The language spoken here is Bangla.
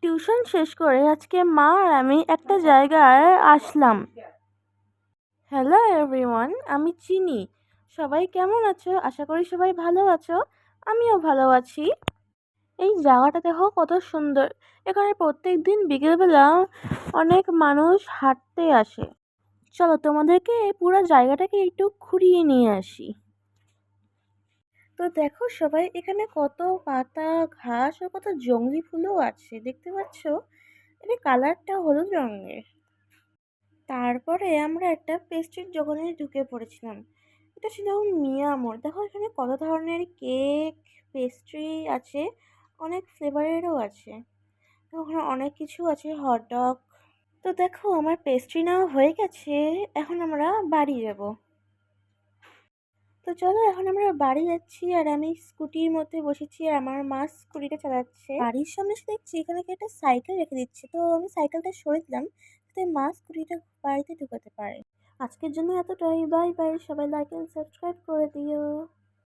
টিউশন শেষ করে আজকে মা আর আমি একটা জায়গায় আসলাম। হ্যালো এভরিওয়ান, আমি চিনি। সবাই কেমন আছো? আশা করি সবাই ভালো আছো। আমিও ভালো আছি। এই জায়গাটা দেখো কত সুন্দর। এখানে প্রত্যেক দিন বিকেলবেলা অনেক মানুষ হাঁটতে আসে। চলো তোমাদেরকে এই পুরো জায়গাটাকে একটু ঘুরিয়ে নিয়ে আসি। তো দেখো সবাই, এখানে কত পাতা, ঘাস ও কত জংলি ফুলও আছে, দেখতে পাচ্ছ? এটা কালারটা হলুদ রঙের। তারপরে আমরা একটা পেস্ট্রির দোকানে ঢুকে পড়েছিলাম। এটা ছিল মিয়ামোর। দেখো এখানে কত ধরনের কেক, পেস্ট্রি আছে, অনেক ফ্লেভারেরও আছে। ওখানে অনেক কিছু আছে, হটডগ। তো দেখো আমার পেস্ট্রি নেওয়া হয়ে গেছে, এখন আমরা বাড়ি যাব। তো চলো এখন আমরা বাড়ি যাচ্ছি, আর আমি স্কুটির মধ্যে বসেছি আর আমার মা স্কুটিটা চালাচ্ছে। বাড়ির সামনে এসে দেখছি এখানে কি একটা সাইকেল রেখে দিচ্ছে, তো আমি সাইকেলটা সরে দিলাম যাতে মা স্কুটিটা বাড়িতে ঢুকাতে পারে। আজকের জন্য এতটাই। বাই বাই, সবাই লাইক এন্ড সাবস্ক্রাইব করে দিও।